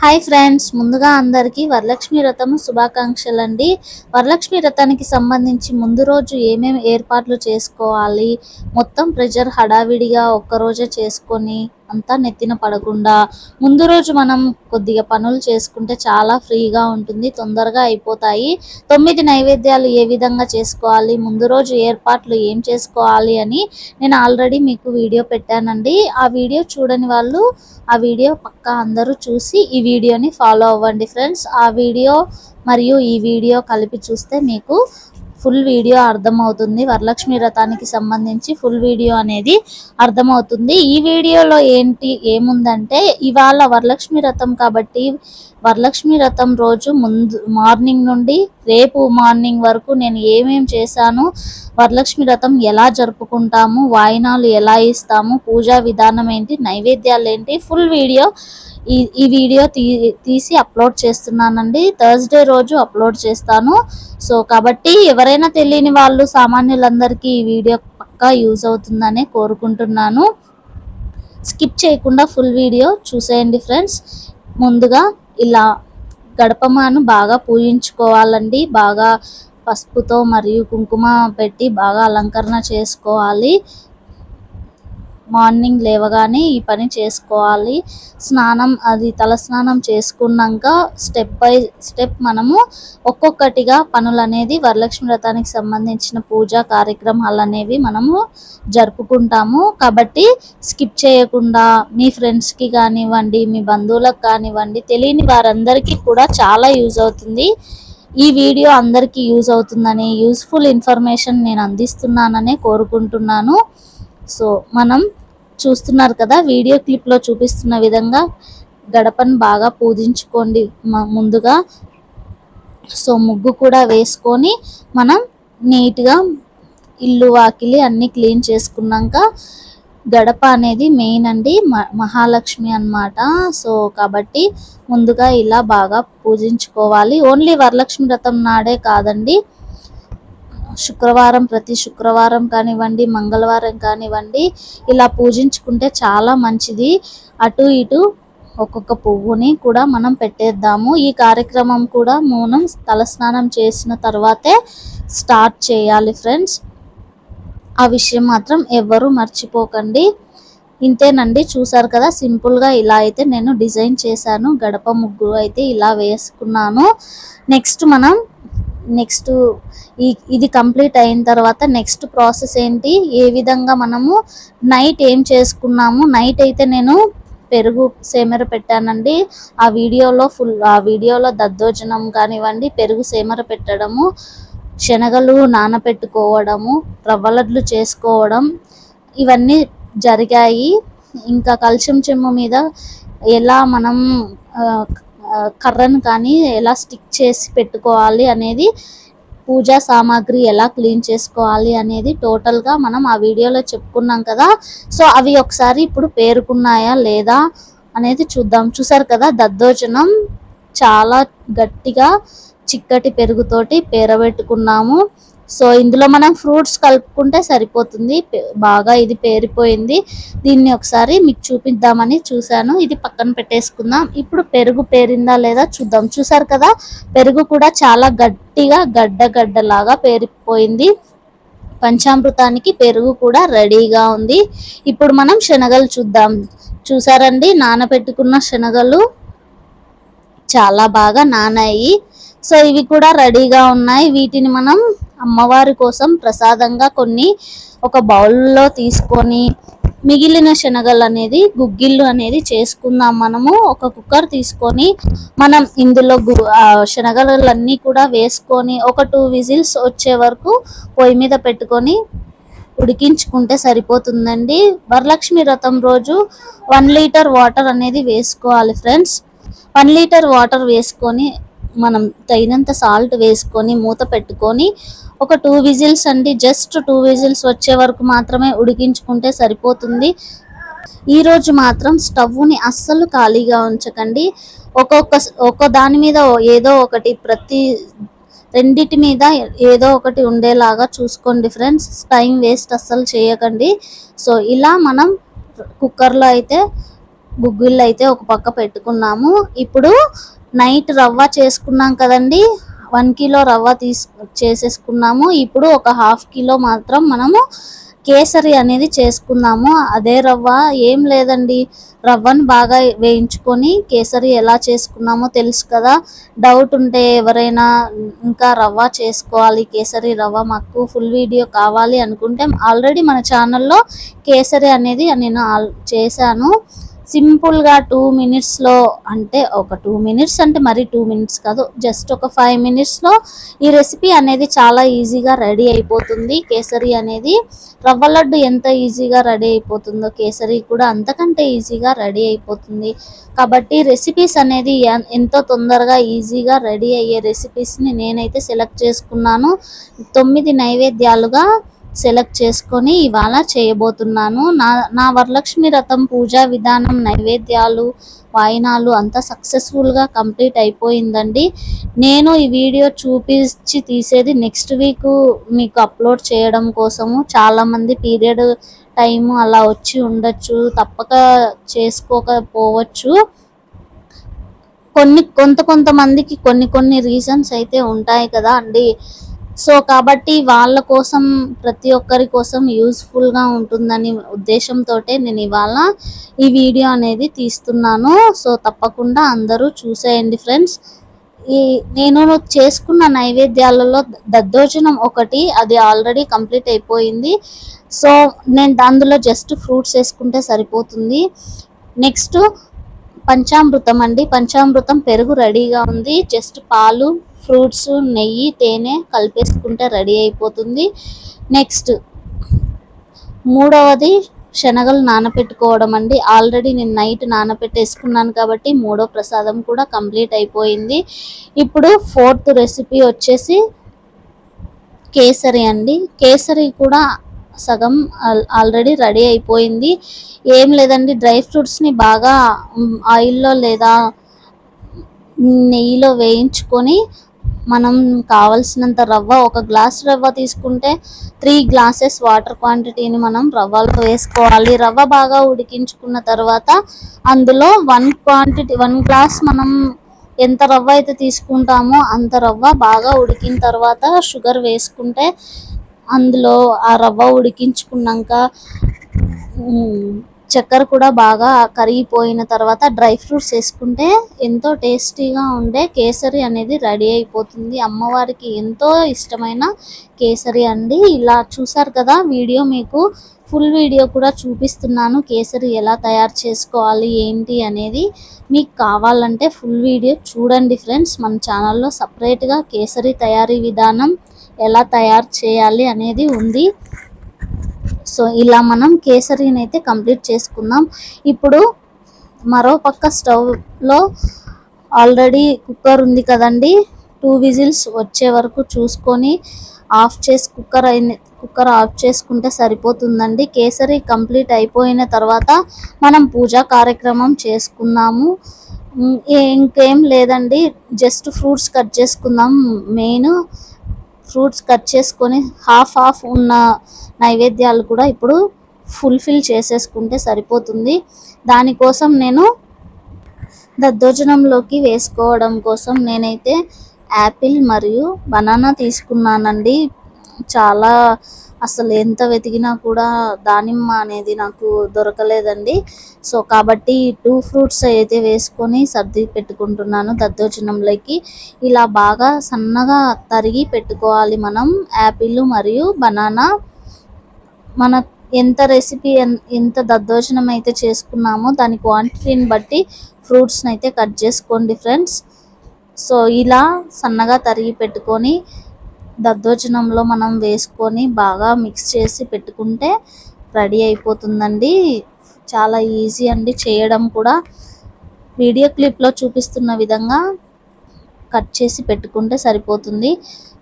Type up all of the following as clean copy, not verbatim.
Hi friends, ముందుగా అందరికీ వరలక్ష్మి వ్రతం శుభాకాంక్షలండి. వరలక్ష్మి వ్రతానికి సంబంధించి ముందు రోజు ఏమేమి ఏర్పాట్లు చేసుకోవాలి, మొత్తం ప్రెజర్ హడావిడిగా ఒక్కరోజే చేసుకొని అంతా నెత్తిన పడకుండా ముందు రోజు మనం కొద్దిగా పనులు చేసుకుంటే చాలా ఫ్రీగా ఉంటుంది, తొందరగా అయిపోతాయి. 9 నైవేద్యాలు ఏ విధంగా చేసుకోవాలి, ముందు రోజు ఏర్పాట్లు ఏం చేసుకోవాలి అని నేను ఆల్రెడీ మీకు వీడియో పెట్టానండి. ఆ వీడియో చూడని వాళ్ళు ఆ వీడియో పక్కా అందరూ చూసి ఈ వీడియోని ఫాలో అవ్వండి ఫ్రెండ్స్. ఆ వీడియో మరియు ఈ వీడియో కలిపి చూస్తే మీకు ఫుల్ వీడియో అర్థమవుతుంది. వరలక్ష్మి వ్రతానికి సంబంధించి ఫుల్ వీడియో అనేది అర్థమవుతుంది. ఈ వీడియోలో ఏముందంటే ఇవాళ వరలక్ష్మి వ్రతం కాబట్టి వరలక్ష్మి వ్రతం రోజు ముందు మార్నింగ్ నుండి రేపు మార్నింగ్ వరకు నేను ఏమేం చేశాను, వరలక్ష్మి వ్రతం ఎలా జరుపుకుంటాము, వాయినాలు ఎలా ఇస్తాము, పూజా విధానం ఏంటి, నైవేద్యాలు ఏంటి, ఫుల్ వీడియో ఈ వీడియో తీసి అప్లోడ్ చేస్తున్నానండి. థర్స్డే రోజు అప్లోడ్ చేస్తాను. సో కాబట్టి ఎవరైనా తెలియని వాళ్ళు సామాన్యులందరికీ ఈ వీడియో పక్కా యూజ్ అవుతుందనే కోరుకుంటున్నాను. స్కిప్ చేయకుండా ఫుల్ వీడియో చూసేయండి ఫ్రెండ్స్. ముందుగా ఇలా గడపమాను బాగా పూజించుకోవాలండి. బాగా పసుపుతో మరియు కుంకుమ పెట్టి బాగా అలంకరణ చేసుకోవాలి. మార్నింగ్ లేవగానే ఈ పని చేసుకోవాలి. తల స్నానం చేసుకున్నాక స్టెప్ బై స్టెప్ మనము ఒక్కొక్కటిగా పనులు అనేది వరలక్ష్మి వ్రతానికి సంబంధించిన పూజా కార్యక్రమాలు అనేవి మనము జరుపుకుంటాము. కాబట్టి స్కిప్ చేయకుండా మీ ఫ్రెండ్స్కి కానివ్వండి, మీ బంధువులకు కానివ్వండి, తెలియని వారందరికీ కూడా చాలా యూజ్ అవుతుంది. ఈ వీడియో అందరికీ యూజ్ అవుతుందని, యూస్ఫుల్ ఇన్ఫర్మేషన్ నేను అందిస్తున్నాననే కోరుకుంటున్నాను. సో మనం చూస్తున్నారు కదా, వీడియో క్లిప్లో చూపిస్తున్న విధంగా గడపను బాగా పూజించుకోండి ముందుగా. సో ముగ్గు కూడా వేసుకొని మనం నీట్గా ఇల్లు వాకిలి అన్నీ క్లీన్ చేసుకున్నాక గడప అనేది మెయిన్ అండి, మహాలక్ష్మి అన్నమాట. సో కాబట్టి ముందుగా ఇలా బాగా పూజించుకోవాలి. ఓన్లీ వరలక్ష్మి వ్రతం నాడే కాదండి, ప్రతి శుక్రవారం కానివ్వండి, మంగళవారం కానివ్వండి, ఇలా పూజించుకుంటే చాలా మంచిది. అటు ఇటు ఒక్కొక్క పువ్వుని కూడా మనం పెట్టేద్దాము. ఈ కార్యక్రమం కూడా మనం తలస్నానం చేసిన తర్వాతే స్టార్ట్ చేయాలి ఫ్రెండ్స్. ఆ విషయం మాత్రం ఎవ్వరూ మర్చిపోకండి. ఇంతేనండి, చూసారు కదా, సింపుల్గా ఇలా అయితే నేను డిజైన్ చేశాను. గడప ముగ్గు అయితే ఇలా వేసుకున్నాను. నెక్స్ట్ ఇది కంప్లీట్ అయిన తర్వాత నెక్స్ట్ ప్రాసెస్ ఏంటి, ఏ విధంగా మనము నైట్ ఏం చేసుకున్నాము. నైట్ అయితే నేను పెరుగు సేమర పెట్టానండి. ఆ వీడియోలో దద్దోజనం కానివ్వండి, పెరుగు సేమర పెట్టడము, శనగలు నానబెట్టుకోవడము, రవ్వ లడ్లు చేసుకోవడం, ఇవన్నీ జరిగాయి. ఇంకా కలశం చెంబు మీద ఎలా మనం కర్రను కానీ ఎలా స్టిక్ చేసి పెట్టుకోవాలి అనేది, పూజా సామాగ్రి ఎలా క్లీన్ చేసుకోవాలి అనేది టోటల్గా మనం ఆ వీడియోలో చెప్పుకున్నాం కదా. సో అవి ఒకసారి ఇప్పుడు పేరుకున్నాయా లేదా అనేది చూద్దాం. చూసారు కదా, దద్దోజనం చాలా గట్టిగా చిక్కటి పెరుగుతోటి పేరబెట్టుకున్నాము. సో ఇందులో మనం ఫ్రూట్స్ కలుపుకుంటే సరిపోతుంది. బాగా ఇది పేరిపోయింది. దీన్ని ఒకసారి మీకు చూపిద్దామని చూశాను. ఇది పక్కన పెట్టేసుకుందాం. ఇప్పుడు పెరుగు పేరిందా లేదా చూద్దాం. చూసారు కదా, పెరుగు కూడా చాలా గట్టిగా గడ్డలాగా పేరిపోయింది. పంచామృతానికి పెరుగు కూడా రెడీగా ఉంది. ఇప్పుడు మనం శనగలు చూద్దాం. చూసారండి, నానబెట్టుకున్న శనగలు చాలా బాగా నానాయి. సో ఇవి కూడా రెడీగా ఉన్నాయి. వీటిని మనం అమ్మవారి కోసం ప్రసాదంగా కొన్ని ఒక బౌల్లో తీసుకొని మిగిలిన శనగలు అనేది గుగ్గిళ్ళు అనేది చేసుకుందాం. మనము ఒక కుక్కర్ తీసుకొని మనం ఇందులో శనగలన్నీ కూడా వేసుకొని ఒక 2 విజిల్స్ వచ్చే వరకు పొయ్యి మీద పెట్టుకొని ఉడికించుకుంటే సరిపోతుందండి. వరలక్ష్మి వ్రతం రోజు 1 లీటర్ వాటర్ అనేది వేసుకోవాలి ఫ్రెండ్స్. 1 లీటర్ వాటర్ వేసుకొని మనం తగినంత సాల్ట్ వేసుకొని మూత పెట్టుకొని ఒక 2 విజిల్స్ అండి, జస్ట్ 2 విజిల్స్ వచ్చే వరకు మాత్రమే ఉడికించుకుంటే సరిపోతుంది. ఈరోజు మాత్రం స్టవ్ని అస్సలు ఖాళీగా ఉంచకండి. ఒక్కొక్క దాని మీద ఏదో ఒకటి, రెండిటి మీద ఏదో ఒకటి ఉండేలాగా చూసుకోండి ఫ్రెండ్స్. టైం వేస్ట్ అస్సలు చేయకండి. సో ఇలా మనం కుక్కర్లో అయితే గుగ్గిళ్ళు అయితే ఒక పక్క పెట్టుకున్నాము. ఇప్పుడు నైట్ రవ్వ చేసుకున్నాం కదండి, 1 కిలో రవ్వ చేసేసుకున్నాము. ఇప్పుడు ఒక హాఫ్ కిలో మాత్రం మనము కేసరి అనేది చేసుకుందాము. అదే రవ్వ, ఏం లేదండి, రవ్వను బాగా వేయించుకొని కేసరి ఎలా చేసుకున్నామో తెలుసు కదా. డౌట్ ఉంటే ఎవరైనా ఇంకా రవ్వ చేసుకోవాలి, కేసరి రవ్వ మాకు ఫుల్ వీడియో కావాలి అనుకుంటే ఆల్రెడీ మన ఛానల్లో కేసరి అనేది నేను చేశాను. సింపుల్గా 2 మినిట్స్లో, అంటే ఒక 2 మినిట్స్ అంటే మరి 2 మినిట్స్ కాదు, జస్ట్ ఒక 5 మినిట్స్లో ఈ రెసిపీ అనేది చాలా ఈజీగా రెడీ అయిపోతుంది. కేసరి అనేది రవ్వ లడ్డు ఎంత ఈజీగా రెడీ అయిపోతుందో కేసరి కూడా అంతకంటే ఈజీగా రెడీ అయిపోతుంది. కాబట్టి రెసిపీస్ అనేది ఎంతో తొందరగా ఈజీగా రెడీ అయ్యే రెసిపీస్ని నేనైతే సెలెక్ట్ చేసుకున్నాను. 9 నైవేద్యాలుగా సెలెక్ట్ చేసుకొని ఇవాళ చేయబోతున్నాను. నా వరలక్ష్మి వ్రతం పూజా విధానం, నైవేద్యాలు, వాయినాలు అంతా సక్సెస్ఫుల్గా కంప్లీట్ అయిపోయిందండి. నేను ఈ వీడియో చూపించి తీసేది నెక్స్ట్ వీక్ మీకు అప్లోడ్ చేయడం కోసము. చాలామంది పీరియడ్ టైము అలా వచ్చి ఉండొచ్చు, తప్పక చేసుకోకపోవచ్చు. కొంతమందికి కొన్ని రీజన్స్ అయితే ఉంటాయి కదా అండి. సో కాబట్టి వాళ్ళ కోసం, ప్రతి ఒక్కరి కోసం యూస్ఫుల్గా ఉంటుందని ఉద్దేశంతో నేను ఇవాళ ఈ వీడియో అనేది తీస్తున్నాను. సో తప్పకుండా అందరూ చూసేయండి ఫ్రెండ్స్. నేను చేసుకున్న నైవేద్యాలలో దద్దోజనం ఒకటి, అది ఆల్రెడీ కంప్లీట్ అయిపోయింది. సో నేను అందులో జస్ట్ ఫ్రూట్స్ వేసుకుంటే సరిపోతుంది. నెక్స్ట్ పంచామృతం అండి. పంచామృతం పెరుగు రెడీగా ఉంది. జస్ట్ పాలు, ఫ్రూట్స్, నెయ్యి, తేనె కలిపేసుకుంటే రెడీ అయిపోతుంది. నెక్స్ట్ మూడవది శనగలు నానపెట్టుకోవడం అండి. ఆల్రెడీ నేను నైట్ నానపెట్టేసుకున్నాను కాబట్టి మూడో ప్రసాదం కూడా కంప్లీట్ అయిపోయింది. ఇప్పుడు 4th రెసిపీ వచ్చేసి కేసరి అండి. కేసరి కూడా సగం ఆల్రెడీ రెడీ అయిపోయింది. ఏం లేదండి, డ్రై ఫ్రూట్స్ని బాగా ఆయిల్లో లేదా నెయ్యిలో వేయించుకొని మనం కావలసినంత రవ్వ, ఒక గ్లాస్ రవ్వ తీసుకుంటే 3 గ్లాసెస్ వాటర్ క్వాంటిటీని మనం రవ్వలో వేసుకోవాలి. రవ్వ బాగా ఉడికించుకున్న తర్వాత అందులో 1 గ్లాస్ మనం ఎంత రవ్వ అయితే తీసుకుంటామో అంత రవ్వ బాగా ఉడికిన తర్వాత షుగర్ వేసుకుంటే, అందులో ఆ రవ్వ ఉడికించుకున్నాక చక్కెర కూడా బాగా కరిగిపోయిన తర్వాత డ్రై ఫ్రూట్స్ వేసుకుంటే ఎంతో టేస్టీగా ఉండే కేసరి అనేది రెడీ అయిపోతుంది. అమ్మవారికి ఎంతో ఇష్టమైన కేసరి అండి. ఇలా చూసారు కదా వీడియో, మీకు ఫుల్ వీడియో కూడా చూపిస్తున్నాను. కేసరి ఎలా తయారు చేసుకోవాలి ఏంటి అనేది మీకు కావాలంటే ఫుల్ వీడియో చూడండి ఫ్రెండ్స్. మన ఛానల్లో సపరేట్గా కేసరి తయారీ విధానం, ఎలా తయారు చేయాలి అనేది ఉంది. సో ఇలా మనం కేసరిని అయితే కంప్లీట్ చేసుకుందాం. ఇప్పుడు మరో పక్క స్టవ్లో ఆల్రెడీ కుక్కర్ ఉంది కదండి. 2 విజిల్స్ వచ్చే వరకు చూసుకొని కుక్కర్ ఆఫ్ చేసుకుంటే సరిపోతుందండి. కేసరి కంప్లీట్ అయిపోయిన తర్వాత మనం పూజా కార్యక్రమం చేసుకుందాము. ఇంకేం లేదండి, జస్ట్ ఫ్రూట్స్ కట్ చేసుకుందాం. మెయిన్ ఫ్రూట్స్ కట్ చేసుకొని హాఫ్ ఉన్న నైవేద్యాలు కూడా ఇప్పుడు ఫుల్ఫిల్ చేసేసుకుంటే సరిపోతుంది. దానికోసం నేను దద్దోజనంలోకి వేసుకోవడం కోసం నేనైతే యాపిల్ మరియు బనానా తీసుకున్నానండి. చాలా అసలు ఎంత వెతికినా కూడా దానిమ్మ అనేది నాకు దొరకలేదండి. సో కాబట్టి 2 ఫ్రూట్స్ అయితే వేసుకొని సర్ది పెట్టుకుంటున్నాను దద్దోజనంలోకి. ఇలా బాగా సన్నగా తరిగి పెట్టుకోవాలి మనం యాపిల్ మరియు బనానా. మన ఎంత దద్దోజనం అయితే చేసుకున్నామో దాని క్వాంటిటీని బట్టి ఫ్రూట్స్ని అయితే కట్ చేసుకోండి ఫ్రెండ్స్. సో ఇలా సన్నగా తరిగి పెట్టుకొని దద్దోజనంలో మనం వేసుకొని బాగా మిక్స్ చేసి పెట్టుకుంటే రెడీ అయిపోతుందండి. చాలా ఈజీ అండి చేయడం కూడా. వీడియో క్లిప్లో చూపిస్తున్న విధంగా కట్ చేసి పెట్టుకుంటే సరిపోతుంది.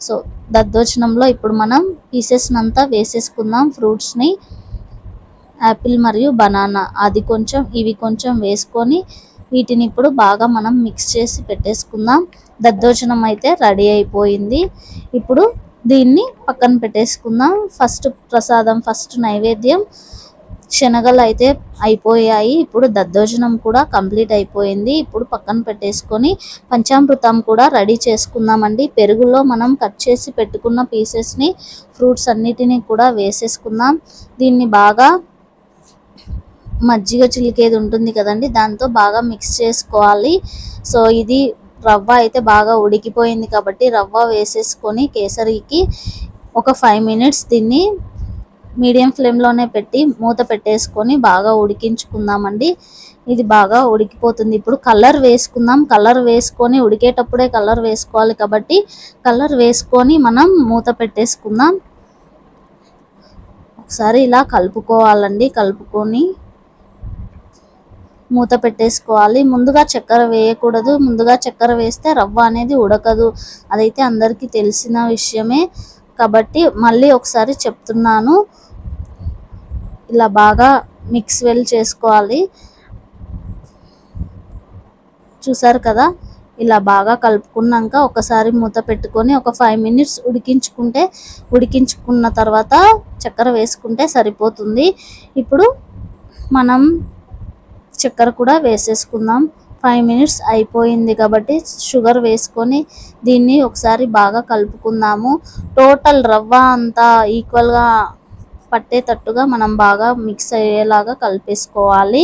సో దద్దోజనంలో ఇప్పుడు మనం పీసెస్నంతా వేసేసుకుందాం. ఫ్రూట్స్ని, యాపిల్ మరియు బనానా, అది కొంచెం ఇవి కొంచెం వేసుకొని వీటిని ఇప్పుడు బాగా మనం మిక్స్ చేసి పెట్టేసుకుందాం. దద్దోజనం అయితే రెడీ అయిపోయింది. ఇప్పుడు దీన్ని పక్కన పెట్టేసుకుందాం. ఫస్ట్ ప్రసాదం, ఫస్ట్ నైవేద్యం శనగలు అయితే అయిపోయాయి. ఇప్పుడు దద్దోజనం కూడా కంప్లీట్ అయిపోయింది. ఇప్పుడు పక్కన పెట్టేసుకొని పంచామృతం కూడా రెడీ చేసుకుందామండి. పెరుగులో మనం కట్ చేసి పెట్టుకున్న పీసెస్ని ఫ్రూట్స్ అన్నిటినీ కూడా వేసేసుకుందాం. దీన్ని బాగా మజ్జిగ చిలికేది ఉంటుంది కదండి, దాంతో బాగా మిక్స్ చేసుకోవాలి. సో ఇది రవ్వ అయితే బాగా ఉడికిపోయింది కాబట్టి రవ్వ వేసేసుకొని కేసరికి ఒక 5 మినిట్స్ దీన్ని మీడియం ఫ్లేమ్లోనే పెట్టి మూత పెట్టేసుకొని బాగా ఉడికించుకుందామండి. ఇది బాగా ఉడికిపోతుంది. ఇప్పుడు కలర్ వేసుకుందాం. కలర్ వేసుకొని ఉడికేటప్పుడే కలర్ వేసుకోవాలి కాబట్టి కలర్ వేసుకొని మనం మూత పెట్టేసుకుందాం. ఒకసారి ఇలా కలుపుకోవాలండి. కలుపుకొని మూత పెట్టేసుకోవాలి. ముందుగా చక్కెర వేయకూడదు. ముందుగా చక్కెర వేస్తే రవ్వ అనేది ఉడకదు. అదైతే అందరికీ తెలిసిన విషయమే కాబట్టి మళ్ళీ ఒకసారి చెప్తున్నాను. ఇలా బాగా మిక్స్ వెల్ చేసుకోవాలి. చూసారు కదా, ఇలా బాగా కలుపుకున్నాక ఒకసారి మూత పెట్టుకొని ఒక 5 మినిట్స్ ఉడికించుకున్న తర్వాత చక్కెర వేసుకుంటే సరిపోతుంది. ఇప్పుడు మనం చక్కెర కూడా వేసేసుకుందాం. 5 మినిట్స్ అయిపోయింది కాబట్టి షుగర్ వేసుకొని దీన్ని ఒకసారి బాగా కలుపుకుందాము. టోటల్ రవ్వ అంతా ఈక్వల్గా పట్టేటట్టుగా మనం బాగా మిక్స్ అయ్యేలాగా కలిపేసుకోవాలి.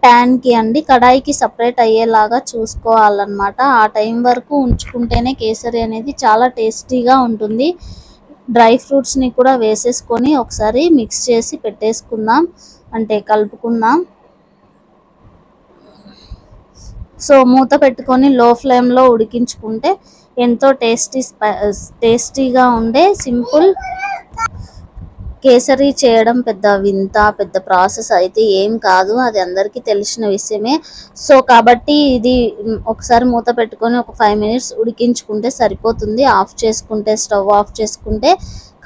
ప్యాన్కి అండి, కడాయికి సపరేట్ అయ్యేలాగా చూసుకోవాలన్నమాట. ఆ టైం వరకు ఉంచుకుంటేనే కేసరి అనేది చాలా టేస్టీగా ఉంటుంది. డ్రై ఫ్రూట్స్ని కూడా వేసేసుకొని ఒకసారి మిక్స్ చేసి పెట్టేసుకుందాం, అంటే కలుపుకుందాం. సో మూత పెట్టుకొని లో ఫ్లేమ్లో ఉడికించుకుంటే ఎంతో టేస్టీగా ఉండే సింపుల్ కేసరి చేయడం పెద్ద ప్రాసెస్ అయితే ఏం కాదు, అది అందరికీ తెలిసిన విషయమే. సో కాబట్టి ఇది ఒకసారి మూత పెట్టుకొని ఒక 5 మినిట్స్ ఉడికించుకుంటే సరిపోతుంది. స్టవ్ ఆఫ్ చేసుకుంటే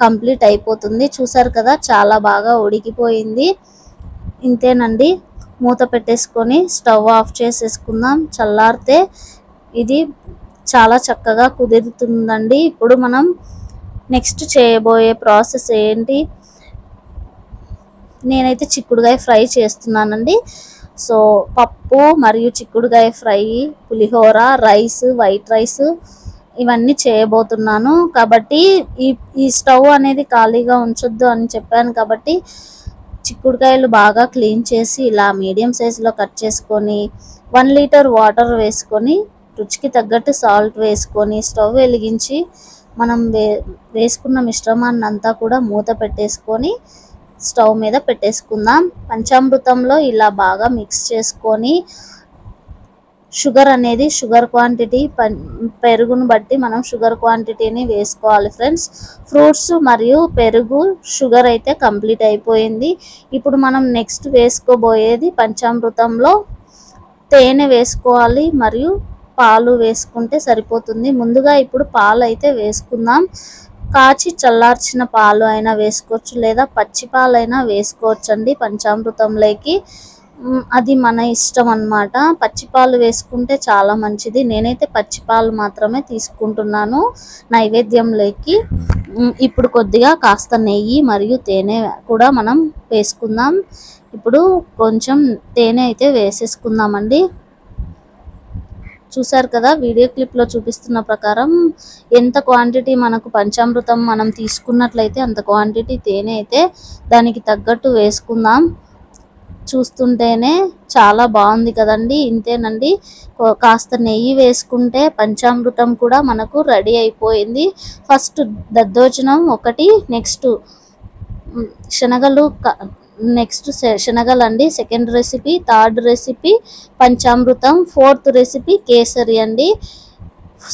కంప్లీట్ అయిపోతుంది. చూసారు కదా, చాలా బాగా ఉడికిపోయింది. ఇంతేనండి. మూత పెట్టేసుకొని స్టవ్ ఆఫ్ చేసేసుకుందాం. చల్లారితే ఇది చాలా చక్కగా కుదురుతుందండి. ఇప్పుడు మనం నెక్స్ట్ చేయబోయే ప్రాసెస్ ఏంటి, నేనైతే చిక్కుడుగాయ ఫ్రై చేస్తున్నానండి. సో పప్పు మరియు చిక్కుడుగాయ ఫ్రై, పులిహోర, రైస్, వైట్ రైస్ ఇవన్నీ చేయబోతున్నాను. కాబట్టి ఈ స్టవ్ అనేది ఖాళీగా ఉంచొద్దు అని చెప్పాను కాబట్టి చిక్కుడుకాయలు బాగా క్లీన్ చేసి ఇలా మీడియం సైజులో కట్ చేసుకొని 1 లీటర్ వాటర్ వేసుకొని రుచికి తగ్గట్టు సాల్ట్ వేసుకొని స్టవ్ వెలిగించి మనం వేసుకున్న మిశ్రమాన్ని అంతా కూడా మూత పెట్టేసుకొని స్టవ్ మీద పెట్టేసుకుందాం. పంచామృతంలో ఇలా బాగా మిక్స్ చేసుకొని షుగర్ క్వాంటిటీ పెరుగును బట్టి మనం షుగర్ క్వాంటిటీని వేసుకోవాలి ఫ్రెండ్స్. ఫ్రూట్స్ మరియు పెరుగు, షుగర్ అయితే కంప్లీట్ అయిపోయింది. ఇప్పుడు మనం నెక్స్ట్ వేసుకోబోయేది పంచామృతంలో తేనె వేసుకోవాలి మరియు పాలు వేసుకుంటే సరిపోతుంది. ముందుగా ఇప్పుడు పాలు అయితే వేసుకుందాం. కాచి చల్లార్చిన పాలు అయినా వేసుకోవచ్చు, లేదా పచ్చి పాలైనా వేసుకోవచ్చండి పంచామృతంలోకి. అది మన ఇష్టం అన్నమాట. పచ్చిపాలు వేసుకుంటే చాలా మంచిది. నేనైతే పచ్చిపాలు మాత్రమే తీసుకుంటున్నాను నైవేద్యంలోకి. ఇప్పుడు కొద్దిగా కాస్త నెయ్యి మరియు తేనె కూడా మనం వేసుకుందాం. ఇప్పుడు కొంచెం తేనె అయితే వేసేసుకుందామండి. చూసారు కదా, వీడియో క్లిప్లో చూపిస్తున్న ప్రకారం ఎంత క్వాంటిటీ మనకు పంచామృతం మనం తీసుకున్నట్లయితే అంత క్వాంటిటీ తేనె అయితే దానికి తగ్గట్టు వేసుకుందాం. చూస్తుంటేనే చాలా బాగుంది కదండి. ఇంతేనండి, కాస్త నెయ్యి వేసుకుంటే పంచామృతం కూడా మనకు రెడీ అయిపోయింది. ఫస్ట్ దద్దోజనం ఒకటి, నెక్స్ట్ శనగలు అండి, second recipe, third recipe panchamrutham, fourth recipe kesari అండి.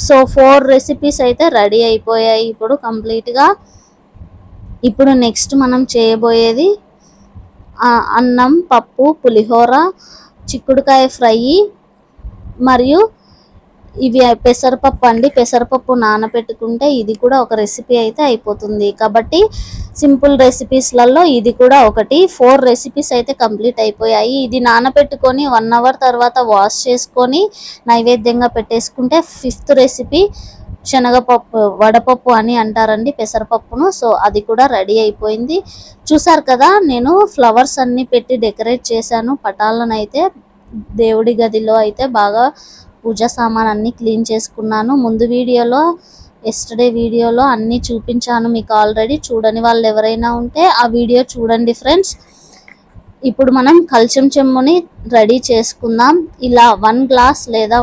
సో 4 రెసిపీస్ అయితే రెడీ అయిపోయాయి ఇప్పుడు కంప్లీట్గా. ఇప్పుడు నెక్స్ట్ మనం చేయబోయేది అన్నం, పప్పు, పులిహోర, చిక్కుడుకాయ ఫ్రై మరియు ఇవి పెసరపప్పు అండి. పెసరపప్పు నానబెట్టుకుంటే ఇది కూడా ఒక రెసిపీ అయితే అయిపోతుంది. కాబట్టి సింపుల్ రెసిపీస్లలో ఇది కూడా ఒకటి. 4 రెసిపీస్ అయితే కంప్లీట్ అయిపోయాయి. ఇది నానబెట్టుకొని 1 అవర్ తర్వాత వాష్ చేసుకొని నైవేద్యంగా పెట్టేసుకుంటే 5th రెసిపీ శనగపప్పు వడపప్పు అని అంటారండి పెసరపప్పును. సో అది కూడా రెడీ అయిపోయింది. చూసారు కదా, నేను ఫ్లవర్స్ అన్ని పెట్టి డెకరేట్ చేశాను పటాలను. అయితే దేవుడి గదిలో అయితే బాగా పూజా సామాన్ అన్ని క్లీన్ చేసుకున్నాను. ముందు వీడియోలో ఎస్టర్డే వీడియోలో అన్నీ చూపించాను మీకు ఆల్రెడీ. చూడని వాళ్ళు ఎవరైనా ఉంటే ఆ వీడియో చూడండి ఫ్రెండ్స్. ఇప్పుడు మనం కల్చం చెమ్ముని రెడీ చేసుకుందాం. ఇలా 1 గ్లాస్ లేదా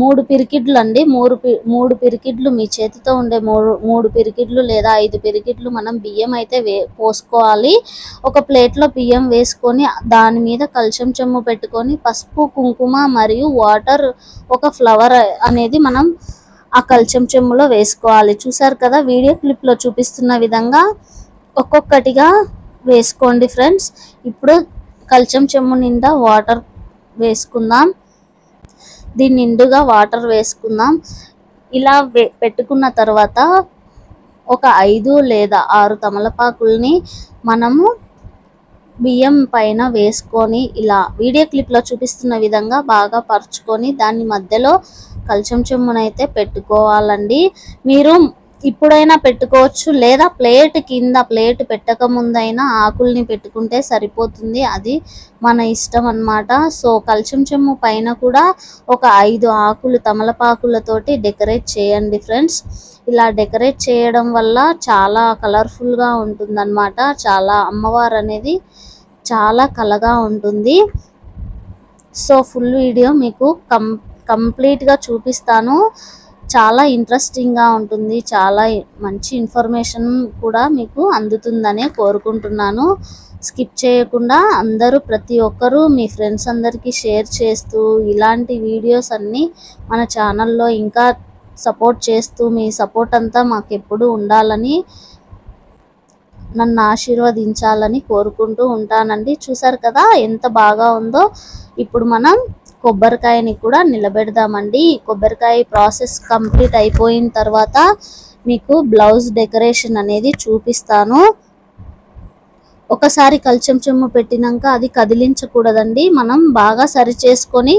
3 పిరికిడ్లు అండి, 3 పిరికిడ్లు మీ చేతితో ఉండే 3 పిరికిడ్లు లేదా 5 పిరికిడ్లు మనం బియ్యం అయితే పోసుకోవాలి. ఒక ప్లేట్లో బియ్యం వేసుకొని దాని మీద కల్చం చెమ్ము పెట్టుకొని పసుపు కుంకుమ మరియు వాటర్ ఒక ఫ్లవర్ అనేది మనం ఆ కల్చం చెమ్ములో వేసుకోవాలి. చూసారు కదా, వీడియో క్లిప్లో చూపిస్తున్న విధంగా ఒక్కొక్కటిగా వేసుకోండి ఫ్రెండ్స్. ఇప్పుడు కల్చం చెమ్ము నిండా వాటర్ వేసుకుందాం. దీని నిండుగా వాటర్ వేసుకుందాం. ఇలా పెట్టుకున్న తర్వాత ఒక 5 లేదా 6 తమలపాకుల్ని మనము బియ్యం పైన వేసుకొని ఇలా వీడియో క్లిప్లో చూపిస్తున్న విధంగా బాగా పరుచుకొని దాని మధ్యలో కల్చం చెమ్మునైతే పెట్టుకోవాలండి. మీరు ఇప్పుడైనా పెట్టుకోవచ్చు, లేదా ప్లేట్ కింద ప్లేట్ పెట్టక ముందైనా ఆకుల్ని పెట్టుకుంటే సరిపోతుంది. అది మన ఇష్టం అన్నమాట. సో కల్చం చెమ్ము పైన కూడా ఒక 5 ఆకులు తమలపాకులతోటి డెకరేట్ చేయండి ఫ్రెండ్స్. ఇలా డెకరేట్ చేయడం వల్ల చాలా కలర్ఫుల్గా ఉంటుందన్నమాట. చాలా అమ్మవారు అనేది చాలా కళగా ఉంటుంది. సో ఫుల్ వీడియో మీకు కంప్లీట్గా చూపిస్తాను. చాలా ఇంట్రెస్టింగ్గా ఉంటుంది. చాలా మంచి ఇన్ఫర్మేషన్ కూడా మీకు అందుతుందనే కోరుకుంటున్నాను. స్కిప్ చేయకుండా అందరూ ప్రతి ఒక్కరూ మీ ఫ్రెండ్స్ అందరికీ షేర్ చేస్తూ ఇలాంటి వీడియోస్ అన్నీ మన ఛానల్లో ఇంకా సపోర్ట్ చేస్తూ మీ సపోర్ట్ అంతా మాకు ఎప్పుడూ ఉండాలని, నన్ను ఆశీర్వదించాలని కోరుకుంటూ ఉంటానండి. చూసారు కదా ఎంత బాగా ఉందో. ఇప్పుడు మనం కొబ్బరికాయని కూడా నిలబెడదామండి. కొబ్బరికాయ ప్రాసెస్ కంప్లీట్ అయిపోయిన తర్వాత మీకు బ్లౌజ్ డెకరేషన్ అనేది చూపిస్తాను. ఒకసారి కల్చం చెమ్ము పెట్టినాక అది కదిలించకూడదండి. మనం బాగా సరి చేసుకొని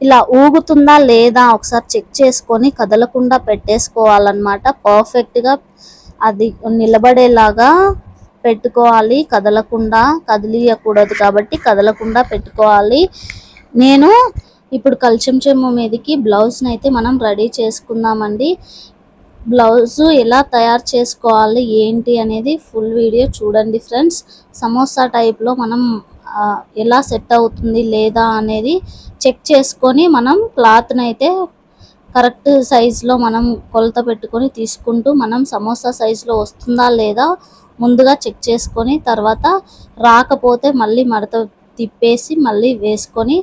ఇలా ఊగుతుందా లేదా ఒకసారి చెక్ చేసుకొని కదలకుండా పెట్టేసుకోవాలన్నమాట. పర్ఫెక్ట్గా అది నిలబడేలాగా పెట్టుకోవాలి. కదిలియకూడదు కాబట్టి కదలకుండా పెట్టుకోవాలి. నేను ఇప్పుడు కల్చం చెమ్ము మీదకి బ్లౌజ్ని అయితే మనం రెడీ చేసుకుందామండి. బ్లౌజు ఎలా తయారు చేసుకోవాలి ఏంటి అనేది ఫుల్ వీడియో చూడండి ఫ్రెండ్స్. సమోసా టైప్లో మనం ఎలా సెట్ అవుతుంది లేదా అనేది చెక్ చేసుకొని మనం క్లాత్ని అయితే కరెక్ట్ సైజులో మనం కొలత పెట్టుకొని తీసుకుంటూ మనం సమోసా సైజులో వస్తుందా లేదా ముందుగా చెక్ చేసుకొని తర్వాత రాకపోతే మళ్ళీ మడత తిప్పేసి మళ్ళీ వేసుకొని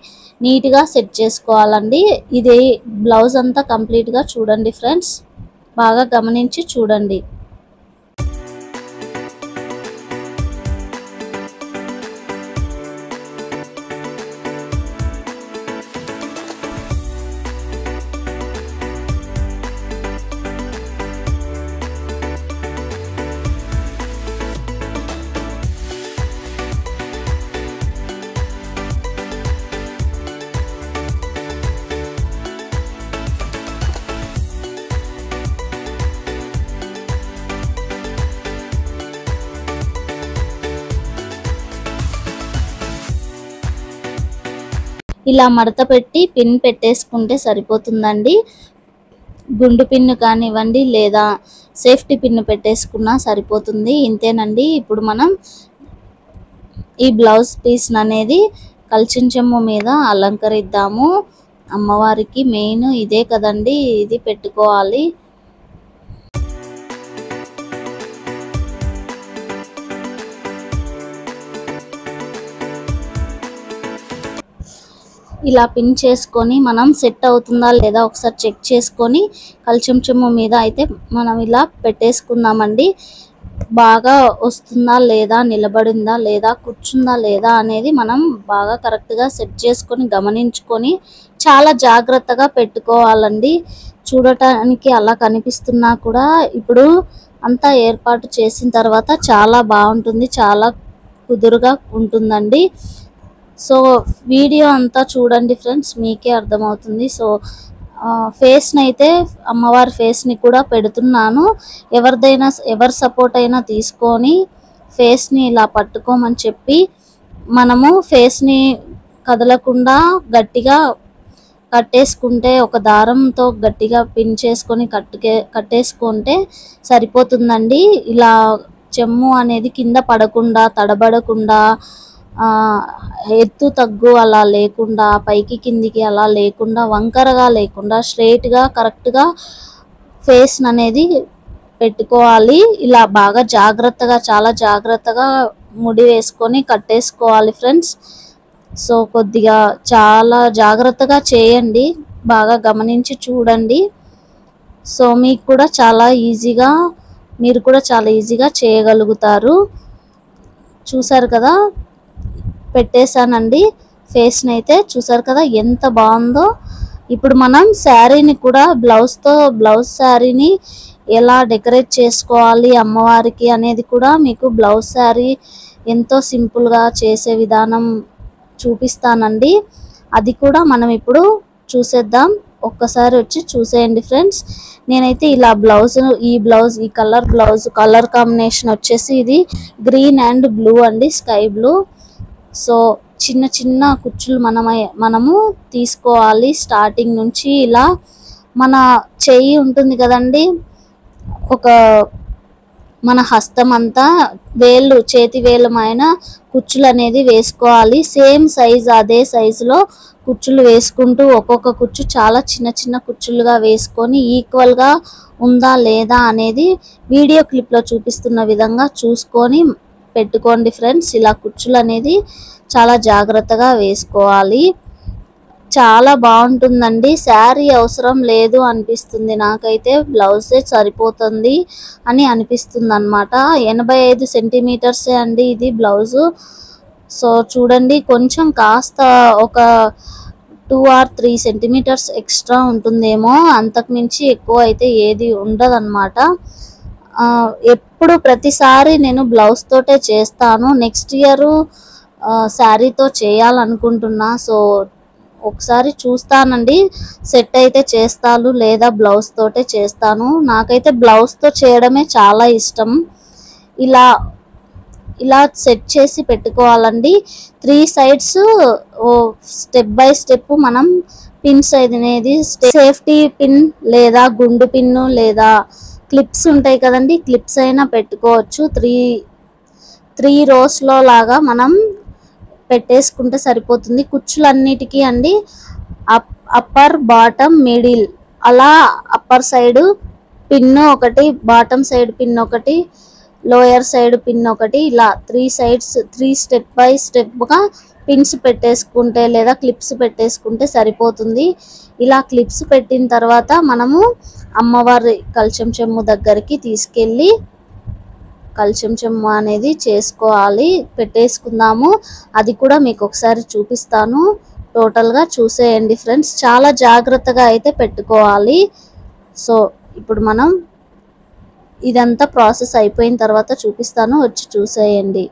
నీట్గా సెట్ చేసుకోవాలండి. ఇది బ్లౌజ్ అంతా కంప్లీట్గా చూడండి ఫ్రెండ్స్, బాగా గమనించి చూడండి. ఇలా మడత పెట్టి పిన్ పెట్టేసుకుంటే సరిపోతుందండి. గుండు పిన్ను కానివ్వండి లేదా సేఫ్టీ పిన్ను పెట్టేసుకున్నా సరిపోతుంది. ఇంతేనండి. ఇప్పుడు మనం ఈ బ్లౌజ్ పీస్ అనేది కల్చం చెమ్ము మీద అలంకరిద్దాము. అమ్మవారికి మెయిన్ ఇదే కదండి, ఇది పెట్టుకోవాలి. ఇలా పిన్ చేసుకొని మనం సెట్ అవుతుందా లేదా ఒకసారి చెక్ చేసుకొని కల్చం చెమ్ము మీద అయితే మనం ఇలా పెట్టేసుకుందామండి. బాగా వస్తుందా లేదా, నిలబడిందా లేదా, కూర్చుందా లేదా అనేది మనం బాగా కరెక్ట్గా సెట్ చేసుకొని గమనించుకొని చాలా జాగ్రత్తగా పెట్టుకోవాలండి. చూడటానికి అలా కనిపిస్తున్నా కూడా ఇప్పుడు అంతా ఏర్పాటు చేసిన తర్వాత చాలా బాగుంటుంది, చాలా కుదురుగా ఉంటుందండి. సో వీడియో అంతా చూడండి ఫ్రెండ్స్, మీకే అర్థమవుతుంది. సో ఫేస్ని అయితే అమ్మవారి ఫేస్ని కూడా పెడుతున్నాను. ఎవరి సపోర్ట్ అయినా తీసుకొని ఫేస్ని ఇలా పట్టుకోమని చెప్పి మనము ఫేస్ని కదలకుండా గట్టిగా కట్టేసుకుంటే, ఒక దారంతో గట్టిగా పిన్ చేసుకొని కట్టేసుకుంటే సరిపోతుందండి. ఇలా చెమ్ము అనేది కింద పడకుండా, తడబడకుండా, ఎత్తు తగ్గు అలా లేకుండా, పైకి కిందికి అలా లేకుండా, వంకరగా లేకుండా స్ట్రైట్గా కరెక్ట్గా ఫేస్ అనేది పెట్టుకోవాలి. ఇలా బాగా జాగ్రత్తగా, చాలా జాగ్రత్తగా ముడి వేసుకొని కట్టేసుకోవాలి ఫ్రెండ్స్. సో కొద్దిగా చాలా జాగ్రత్తగా చేయండి, బాగా గమనించి చూడండి. సో మీకు కూడా మీరు కూడా చాలా ఈజీగా చేయగలుగుతారు. చూసారు కదా, పెట్టేశానండి ఫేస్ని అయితే. చూసారు కదా ఎంత బాగుందో. ఇప్పుడు మనం శారీని కూడా బ్లౌజ్ శారీని ఎలా డెకరేట్ చేసుకోవాలి అమ్మవారికి అనేది కూడా మీకు బ్లౌజ్ శారీ ఎంతో సింపుల్గా చేసే విధానం చూపిస్తానండి. అది కూడా మనం ఇప్పుడు చూసేద్దాం. ఒక్కసారి వచ్చి చూసేయండి ఫ్రెండ్స్. నేనైతే ఇలా ఈ కలర్ కాంబినేషన్ వచ్చేసి ఇది గ్రీన్ అండ్ బ్లూ అండి, స్కై బ్లూ. సో చిన్న చిన్న కుచ్చులు మనము తీసుకోవాలి స్టార్టింగ్ నుంచి. ఇలా మన చెయ్యి ఉంటుంది కదండి, మన హస్తం అంతా చేతి వేలమైన కుచ్చులు అనేది వేసుకోవాలి. సేమ్ సైజ్, అదే సైజులో కుచ్చులు వేసుకుంటూ ఒక్కొక్క కుచ్చు చాలా చిన్న చిన్న కుచ్చులుగా వేసుకొని ఈక్వల్గా ఉందా లేదా అనేది వీడియో క్లిప్లో చూపిస్తున్న విధంగా చూసుకొని పెట్టుకోండి ఫ్రెండ్స్. ఇలా కుచ్చులు అనేది చాలా జాగ్రత్తగా వేసుకోవాలి. చాలా బాగుంటుందండి. శారీ అవసరం లేదు అనిపిస్తుంది నాకైతే, బ్లౌజే సరిపోతుంది అని అనిపిస్తుంది అన్నమాట. 85 సెంటీమీటర్సే అండి ఇది బ్లౌజు. సో చూడండి, కొంచెం కాస్త ఒక 2 or 3 సెంటీమీటర్స్ ఎక్స్ట్రా ఉంటుందేమో, అంతకుమించి ఎక్కువ అయితే ఏది ఉండదన్నమాట. ప్రతిసారి నేను బ్లౌజ్ తోటే చేస్తాను. నెక్స్ట్ ఇయర్ శారీతో చేయాలనుకుంటున్నా. సో ఒకసారి చూస్తానండి, సెట్ అయితే చేస్తాను, లేదా బ్లౌజ్ తోటే చేస్తాను. నాకైతే బ్లౌజ్తో చేయడమే చాలా ఇష్టం. ఇలా సెట్ చేసి పెట్టుకోవాలండి. 3 sides స్టెప్ బై స్టెప్ మనం పిన్స్ అనేది సేఫ్టీ పిన్ లేదా గుండు పిన్ను లేదా క్లిప్స్ ఉంటాయి కదండి, క్లిప్స్ అయినా పెట్టుకోవచ్చు. 3 rows లాగా మనం పెట్టేసుకుంటే సరిపోతుంది. కుచ్చులన్నిటికీ అండి అప్పర్, బాటమ్, మిడిల్ అలా అప్పర్ సైడ్ పిన్ ఒకటి, బాటమ్ సైడ్ పిన్ ఒకటి, లోయర్ సైడ్ పిన్ ఒకటి, ఇలా 3 sides 3 స్టెప్ బై స్టెప్గా పిన్స్ పెట్టేసుకుంటే లేదా క్లిప్స్ పెట్టేసుకుంటే సరిపోతుంది. ఇలా క్లిప్స్ పెట్టిన తర్వాత మనము అమ్మవారి కల్చం చెమ్ము దగ్గరికి తీసుకెళ్ళి కల్చం చెమ్ము అనేది పెట్టేసుకుందాము. అది కూడా మీకు ఒకసారి చూపిస్తాను. టోటల్గా చూసేయండి ఫ్రెండ్స్. చాలా జాగ్రత్తగా అయితే పెట్టుకోవాలి. సో ఇప్పుడు మనం ఇదంతా ప్రాసెస్ అయిపోయిన తర్వాత చూపిస్తాను, వచ్చి చూసేయండి.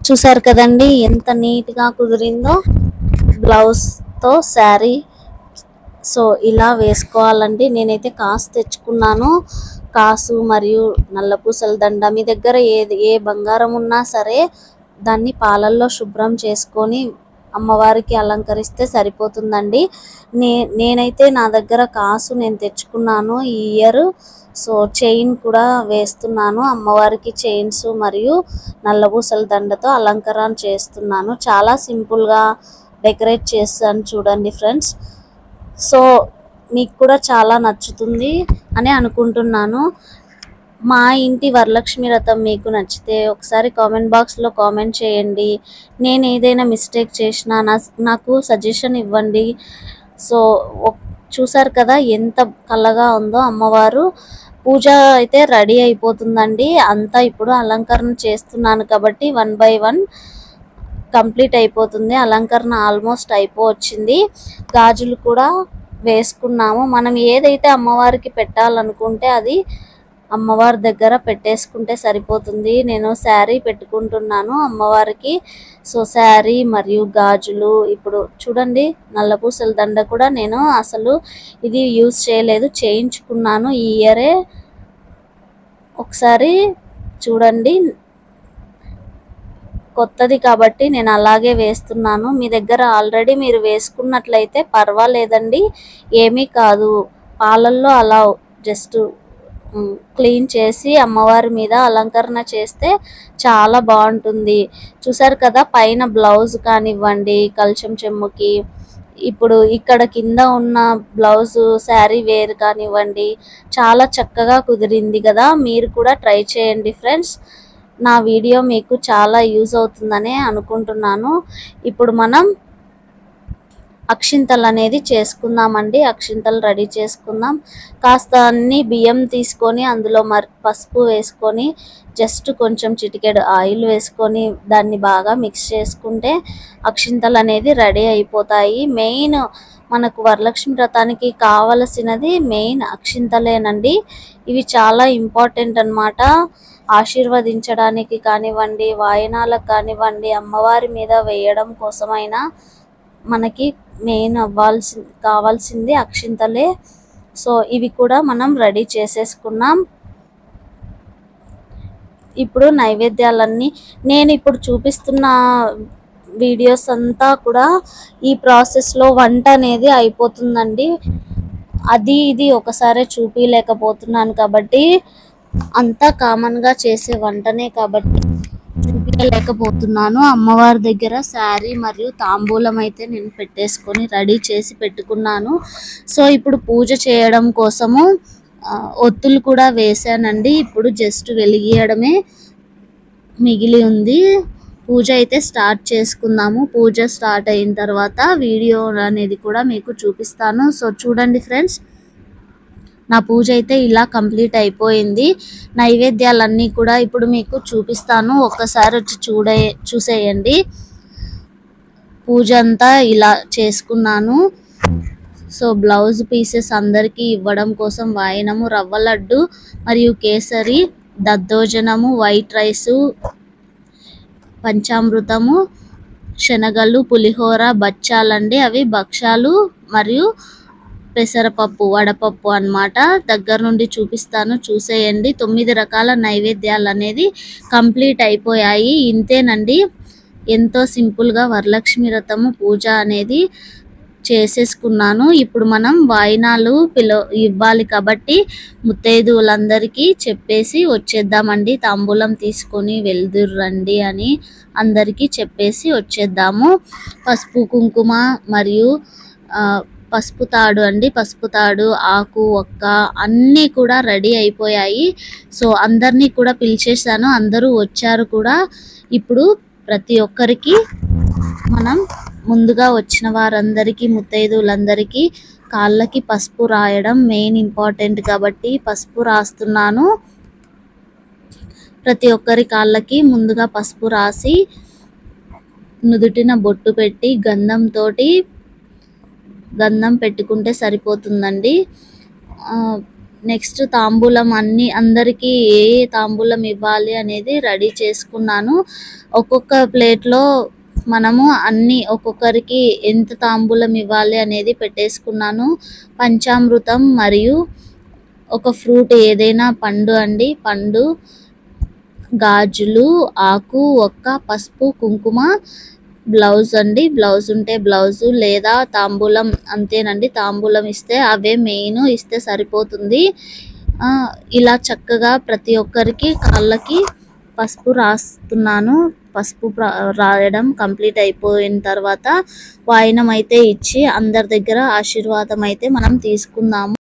చూసారు కదండి ఎంత నీట్ గా కుదిరిందో బ్లౌజ్ తో శారీ. సో ఇలా వేసుకోవాలండి. నేనైతే కాసు తెచ్చుకున్నాను. కాసు మరియు నల్లపూసల దండ. మీ దగ్గర ఏ బంగారం ఉన్నా సరే దాన్ని పాలల్లో శుభ్రం చేసుకొని అమ్మవారికి అలంకరిస్తే సరిపోతుందండి. నేనైతే నా దగ్గర కాసు నేను తెచ్చుకున్నాను ఈ ఇయర్. సో చైన్ కూడా వేస్తున్నాను అమ్మవారికి. చైన్స్ మరియు నల్లపూసల దండతో అలంకరణ చేస్తున్నాను. చాలా సింపుల్గా డెకరేట్ చేస్తాను చూడండి ఫ్రెండ్స్. సో మీకు కూడా చాలా నచ్చుతుంది అని అనుకుంటున్నాను. మా ఇంటి వరలక్ష్మి వ్రతం మీకు నచ్చితే ఒకసారి కామెంట్ బాక్స్లో కామెంట్ చేయండి. నేను ఏదైనా మిస్టేక్ చేసినా నాకు సజెషన్ ఇవ్వండి. సో చూసారు కదా ఎంత కళ్ళగా ఉందో అమ్మవారు. పూజ అయితే రెడీ అయిపోతుందండి. అంతా ఇప్పుడు అలంకరణ చేస్తున్నాను కాబట్టి 1 by 1 కంప్లీట్ అయిపోతుంది. అలంకరణ ఆల్మోస్ట్ అయిపోవచ్చింది. గాజులు కూడా వేసుకున్నాము. మనం ఏదైతే అమ్మవారికి పెట్టాలనుకుంటే అది అమ్మవారి దగ్గర పెట్టేసుకుంటే సరిపోతుంది. నేను శారీ పెట్టుకుంటున్నాను అమ్మవారికి. సో శారీ మరియు గాజులు ఇప్పుడు చూడండి. నల్లపూసల దండ కూడా నేను అసలు ఇది యూజ్ చేయలేదు, చేయించుకున్నాను ఈ ఇయరే. ఒకసారి చూడండి, కొత్తది కాబట్టి నేను అలాగే వేస్తున్నాను. మీ దగ్గర ఆల్రెడీ మీరు వేసుకున్నట్లయితే పర్వాలేదండి, ఏమీ కాదు. పాలల్లో అలా జస్ట్ క్లీన్ చేసి అమ్మవారి మీద అలంకరణ చేస్తే చాలా బాగుంటుంది. చూసారు కదా పైన బ్లౌజ్ కానివ్వండి కల్చం చెమ్ముకి, ఇప్పుడు ఇక్కడ కింద ఉన్న బ్లౌజు శారీ వేర్ కానివ్వండి చాలా చక్కగా కుదిరింది కదా. మీరు కూడా ట్రై చేయండి ఫ్రెండ్స్. నా వీడియో మీకు చాలా యూజ్ అవుతుందని అనుకుంటున్నాను. ఇప్పుడు మనం అక్షింతలు అనేది చేసుకుందామండి. అక్షింతలు రెడీ చేసుకుందాం. కాస్త అన్ని బియ్యం తీసుకొని అందులో పసుపు వేసుకొని జస్ట్ కొంచెం చిటికెడు ఆయిల్ వేసుకొని దాన్ని బాగా మిక్స్ చేసుకుంటే అక్షింతలు అనేది రెడీ అయిపోతాయి. మెయిన్ మనకు వరలక్ష్మి వ్రతానికి కావలసినది మెయిన్ అక్షింతలేనండి. ఇవి చాలా ఇంపార్టెంట్ అన్నమాట. ఆశీర్వదించడానికి కానివ్వండి, వాయనాలకు కానివ్వండి, అమ్మవారి మీద వేయడం కోసమైనా మనకి మెయిన్ కావాల్సింది అక్షింతలే. సో ఇవి కూడా మనం రెడీ చేసేసుకున్నాం. ఇప్పుడు నైవేద్యాలన్నీ నేను ఇప్పుడు చూపిస్తున్న వీడియోస్ అంతా కూడా ఈ ప్రాసెస్లో వంట అనేది అయిపోతుందండి. అది ఇది ఒకసారి చూపించలేకపోతున్నాను కాబట్టి, అంతా కామన్గా చేసే వంటనే కాబట్టి చూపించలేకపోతున్నాను. అమ్మవారి దగ్గర శారీ మరియు తాంబూలం అయితే నేను పెట్టేసుకొని రెడీ చేసి పెట్టుకున్నాను. సో ఇప్పుడు పూజ చేయడం కోసము ఒత్తులు కూడా వేసానండి. ఇప్పుడు జస్ట్ వెలిగియడమే మిగిలి ఉంది. పూజ అయితే స్టార్ట్ చేసుకుందాము. పూజ స్టార్ట్ అయిన తర్వాత వీడియో అనేది కూడా మీకు చూపిస్తాను. సో చూడండి ఫ్రెండ్స్, నా పూజ అయితే ఇలా కంప్లీట్ అయిపోయింది. నైవేద్యాలన్నీ కూడా ఇప్పుడు మీకు చూపిస్తాను. ఒక్కసారి వచ్చి చూసేయండి. పూజ అంతా ఇలా చేసుకున్నాను. సో బ్లౌజ్ పీసెస్ అందరికీ ఇవ్వడం కోసం వాయనము, రవ్వ లడ్డు మరియు కేసరి, దద్దోజనము, వైట్ రైసు, పంచామృతము, శనగలు, పులిహోర, బచ్చాలండి. అవి భక్షాలు మరియు పెసరపప్పు, వడపప్పు అన్నమాట. దగ్గర నుండి చూపిస్తాను, చూసేయండి. 9 రకాల నైవేద్యాలు అనేది కంప్లీట్ అయిపోయాయి. ఇంతేనండి, ఎంతో సింపుల్గా వరలక్ష్మి వ్రతము పూజ అనేది చేసేసుకున్నాను. ఇప్పుడు మనం వాయినాలు ఇవ్వాలి కాబట్టి ముత్తైదువులందరికీ చెప్పేసి వచ్చేద్దామండి. తాంబూలం తీసుకొని వెళ్దురండి అని అందరికీ చెప్పేసి వచ్చేద్దాము. పసుపు కుంకుమ మరియు పసుపు తాడు అండి, పసుపు తాడు, ఆకు, ఒక్క అన్నీ కూడా రెడీ అయిపోయాయి. సో అందరినీ కూడా పిలిచేసాను, అందరూ వచ్చారు కూడా. ఇప్పుడు ప్రతి ఒక్కరికి మనం ముందుగా వచ్చిన వారందరికీ, ముత్తైదువులందరికీ కాళ్ళకి పసుపు రాయడం మెయిన్ ఇంపార్టెంట్ కాబట్టి పసుపు రాస్తున్నాను. ప్రతి ఒక్కరి కాళ్ళకి ముందుగా పసుపు రాసి నుదుటిన బొట్టు పెట్టి గంధం పెట్టుకుంటే సరిపోతుందండి. నెక్స్ట్ తాంబూలం అందరికీ ఏ తాంబూలం ఇవ్వాలి అనేది రెడీ చేసుకున్నాను. ఒక్కొక్క ప్లేట్లో మనము అన్ని ఒక్కొక్కరికి ఎంత తాంబూలం ఇవ్వాలి అనేది పెట్టేసుకున్నాను. పంచామృతం మరియు ఒక ఫ్రూట్ ఏదైనా పండు, గాజులు, ఆకు, ఒక్క, పసుపు, కుంకుమ, బ్లౌజ్ బ్లౌజ్ ఉంటే బ్లౌజు లేదా తాంబూలం అంతేనండి. తాంబూలం ఇస్తే అవే మెయిన్, ఇస్తే సరిపోతుంది. ఇలా చక్కగా ప్రతి ఒక్కరికి కాళ్ళకి పసుపు రాస్తున్నాను. పసుపు రాయడం కంప్లీట్ అయిపోయిన తర్వాత వాయినం అయితే ఇచ్చి అందరి దగ్గర ఆశీర్వాదం అయితే మనం తీసుకుందాము.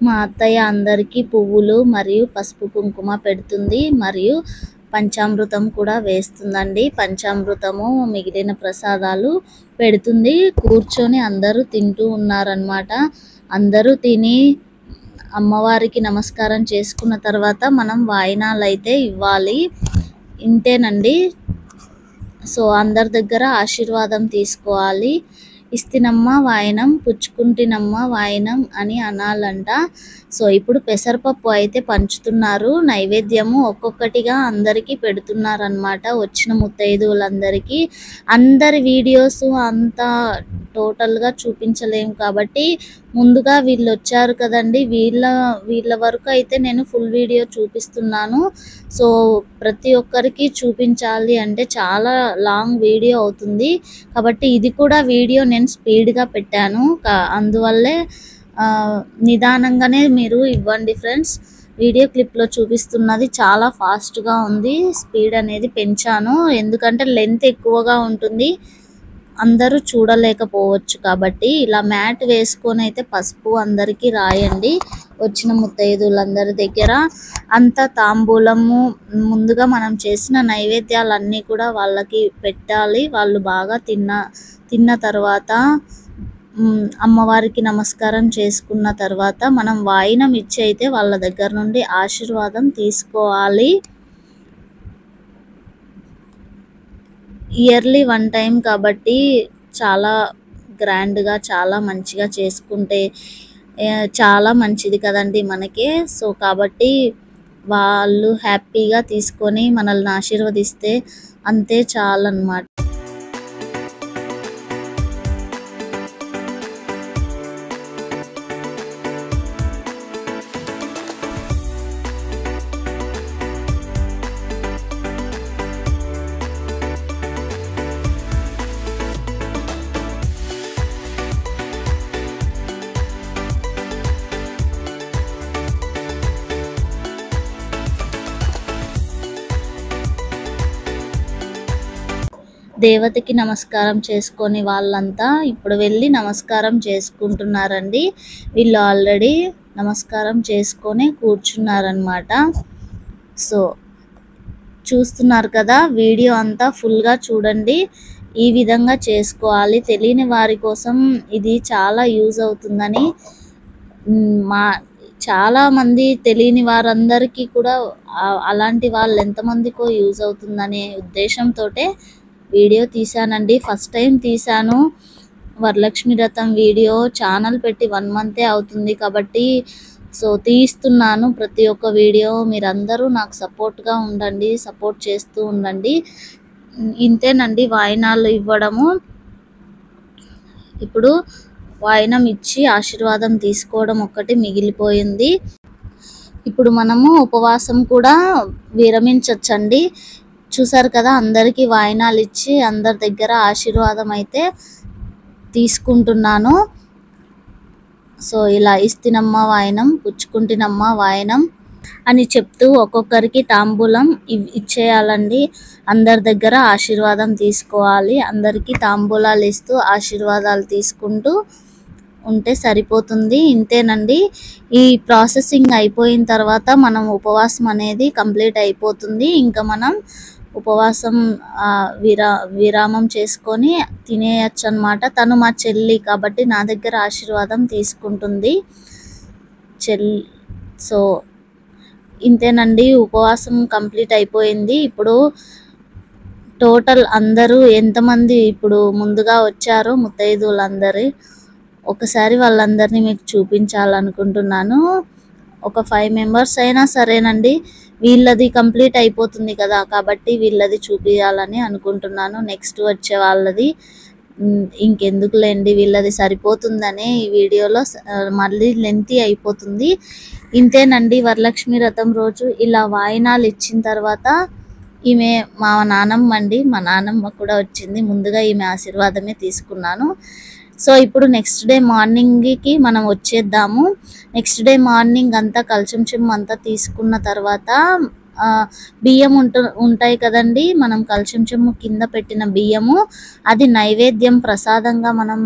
మా అత్తయ్య అందరికీ పువ్వులు మరియు పసుపు కుంకుమ పెడుతుంది మరియు పంచామృతం కూడా వేస్తుందండి. పంచామృతము మిగిలిన ప్రసాదాలు పెడుతుంది. కూర్చొని అందరూ తింటూ ఉన్నారన్నమాట. అందరూ తిని అమ్మవారికి నమస్కారం చేసుకున్న తర్వాత మనం వాయినాలు అయితే ఇవ్వాలి. ఇంతేనండి. సో అందరి దగ్గర ఆశీర్వాదం తీసుకోవాలి. ఇస్తినమ్మ వాయనం, పుచ్చుకుంటినమ్మ వాయనం అని అనాలంట. సో ఇప్పుడు పెసరపప్పు అయితే పంచుతున్నారు. నైవేద్యము ఒక్కొక్కటిగా అందరికీ పెడుతున్నారనమాట. వచ్చిన ముత్తైదువులందరికీ. అందరి వీడియోస్ అంతా టోటల్గా చూపించలేము కాబట్టి ముందుగా వీళ్ళు వచ్చారు కదండి, వీళ్ళ వరకు అయితే నేను ఫుల్ వీడియో చూపిస్తున్నాను. సో ప్రతి ఒక్కరికి చూపించాలి అంటే చాలా లాంగ్ వీడియో అవుతుంది కాబట్టి ఇది కూడా వీడియో నేను స్పీడ్గా పెట్టాను. అందువల్లే నిదానంగానే మీరు ఇవ్వండి ఫ్రెండ్స్. వీడియో క్లిప్లో చూపిస్తున్నది చాలా ఫాస్ట్గా ఉంది. స్పీడ్ అనేది పెంచాను ఎందుకంటే లెంత్ ఎక్కువగా ఉంటుంది, అందరూ చూడలేకపోవచ్చు కాబట్టి. ఇలా మ్యాట్ వేసుకొని అయితే పసుపు అందరికీ రాయండి. వచ్చిన ముత్తైదువులందరి దగ్గర అంత తాంబూలము ముందుగా మనం చేసిన నైవేద్యాలన్నీ కూడా వాళ్ళకి పెట్టాలి. వాళ్ళు బాగా తిన్న తర్వాత అమ్మవారికి నమస్కారం చేసుకున్న తర్వాత మనం వాయినం ఇచ్చి అయితే వాళ్ళ దగ్గర నుండి ఆశీర్వాదం తీసుకోవాలి. ఇయర్లీ వన్ టైం కాబట్టి చాలా గ్రాండ్గా చాలా మంచిగా చేసుకుంటే చాలా మంచిది కదండి మనకి. సో కాబట్టి వాళ్ళు హ్యాపీగా తీసుకొని మనల్ని ఆశీర్వదిస్తే అంతే చాలన్నమాట. దేవతకి నమస్కారం చేసుకొని వాళ్ళంతా ఇప్పుడు వెళ్ళి నమస్కారం చేసుకుంటున్నారండి. వీళ్ళు ఆల్రెడీ నమస్కారం చేసుకొని కూర్చున్నారనమాట. సో చూస్తున్నారు కదా, వీడియో అంతా ఫుల్గా చూడండి. ఈ విధంగా చేసుకోవాలి. తెలియని వారి కోసం ఇది చాలా యూజ్ అవుతుందని మా చాలామంది తెలియని వారందరికీ కూడా అలాంటి వాళ్ళు ఎంతమందికో యూజ్ అవుతుందనే ఉద్దేశంతో వీడియో తీశానండి. ఫస్ట్ టైం తీశాను వరలక్ష్మి వ్రతం వీడియో. ఛానల్ పెట్టి 1 మంతే అవుతుంది కాబట్టి సో తీస్తున్నాను ప్రతి ఒక్క వీడియో. మీరందరూ నాకు సపోర్ట్గా ఉండండి, సపోర్ట్ చేస్తూ ఉండండి. ఇంతేనండి వాయినాలు ఇవ్వడము. ఇప్పుడు వాయినం ఇచ్చి ఆశీర్వాదం తీసుకోవడం ఒక్కటి మిగిలిపోయింది. ఇప్పుడు మనము ఉపవాసం కూడా విరమించవచ్చండి. చూసారు కదా, అందరికీ వాయినాలు ఇచ్చి అందరి దగ్గర ఆశీర్వాదం అయితే తీసుకుంటున్నాను. సో ఇలా ఇస్తినమ్మ వాయినం, పుచ్చుకుంటినమ్మ వాయినం అని చెప్తూ ఒక్కొక్కరికి తాంబూలం ఇచ్చేయాలండి. అందరి దగ్గర ఆశీర్వాదం తీసుకోవాలి. అందరికీ తాంబూలాలు ఇస్తూ ఆశీర్వాదాలు తీసుకుంటూ ఉంటే సరిపోతుంది. ఇంతేనండి. ఈ ప్రాసెసింగ్ అయిపోయిన తర్వాత మనం ఉపవాసం అనేది కంప్లీట్ అయిపోతుంది. ఇంకా మనం ఉపవాసం విరామం చేసుకొని తినేయచ్చు అన్నమాట. తను మా చెల్లి కాబట్టి నా దగ్గర ఆశీర్వాదం తీసుకుంటుంది చెల్లి. సో ఇంతేనండి, ఉపవాసం కంప్లీట్ అయిపోయింది. ఇప్పుడు టోటల్ అందరూ ఎంతమంది ఇప్పుడు ముందుగా వచ్చారో ముత్తైదువులందరూ ఒకసారి వాళ్ళందరినీ మీకు చూపించాలనుకుంటున్నాను. ఒక 5 మెంబర్స్ అయినా సరేనండి. వీళ్ళది కంప్లీట్ అయిపోతుంది కదా కాబట్టి వీళ్ళది చూపించాలని అనుకుంటున్నాను. నెక్స్ట్ వచ్చే వాళ్ళది ఇంకెందుకులేండి, వీళ్ళది సరిపోతుందనే ఈ వీడియోలో మళ్ళీ లెంతీ అయిపోతుంది. ఇంతేనండి, వరలక్ష్మి వ్రతం రోజు ఇలా వాయినాలు ఇచ్చిన తర్వాత ఈమె మా నానమ్మ అండి. మా నానమ్మ కూడా వచ్చింది. ముందుగా ఈమె ఆశీర్వాదమే తీసుకున్నాను. సో ఇప్పుడు నెక్స్ట్ డే మార్నింగ్కి మనం వచ్చేద్దాము. నెక్స్ట్ డే మార్నింగ్ అంతా కలశం చెంబు అంతా తీసుకున్న తర్వాత బియ్యం ఉంటాయి కదండి, మనం కలశం చెంబు కింద పెట్టిన బియ్యము, అది నైవేద్యం ప్రసాదంగా మనం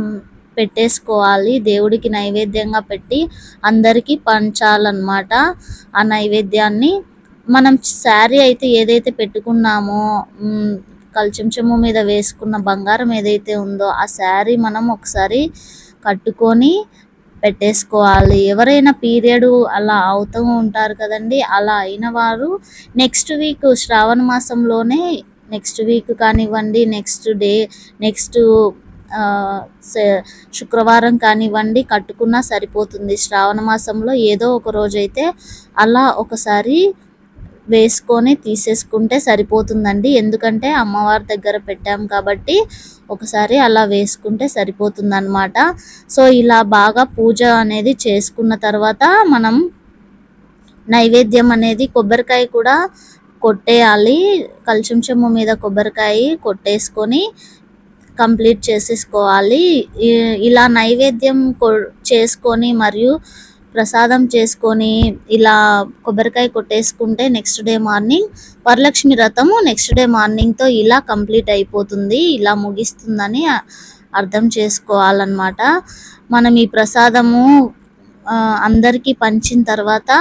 పెట్టేసుకోవాలి. దేవుడికి నైవేద్యంగా పెట్టి అందరికీ పంచాలన్నమాట. ఆ నైవేద్యాన్ని మనం శారీ అయితే ఏదైతే పెట్టుకున్నామో, కలశం చెంబు మీద వేసుకున్న బంగారం ఏదైతే ఉందో ఆ శారీ మనం ఒకసారి కట్టుకొని పెట్టేసుకోవాలి. ఎవరైనా పీరియడ్ అలా అవుతూ ఉంటారు కదండి, అలా అయిన వారు నెక్స్ట్ వీక్ శ్రావణ మాసంలోనే నెక్స్ట్ వీక్ కానివ్వండి, నెక్స్ట్ శుక్రవారం కానివ్వండి కట్టుకున్నా సరిపోతుంది. శ్రావణ మాసంలో ఏదో ఒక రోజైతే అలా ఒకసారి వేసుకొని తీసేసుకుంటే సరిపోతుందండి. ఎందుకంటే అమ్మవారి దగ్గర పెట్టాం కాబట్టి ఒకసారి అలా వేసుకుంటే సరిపోతుందన్నమాట. సో ఇలా బాగా పూజ అనేది చేసుకున్న తర్వాత మనం నైవేద్యం అనేది కొబ్బరికాయ కూడా కొట్టేయాలి. కలశం చెంబు మీద కొబ్బరికాయ కొట్టేసుకొని కంప్లీట్ చేసేసుకోవాలి. ఇలా నైవేద్యం చేసుకొని మరియు ప్రసాదం చేసుకొని ఇలా కొబ్బరికాయ కొట్టేసుకుంటే నెక్స్ట్ డే మార్నింగ్ వరలక్ష్మి వ్రతము నెక్స్ట్ డే మార్నింగ్తో ఇలా కంప్లీట్ అయిపోతుంది. ఇలా ముగిస్తుందని అర్థం చేసుకోవాలన్నమాట. మనం ఈ ప్రసాదము అందరికీ పంచిన తర్వాత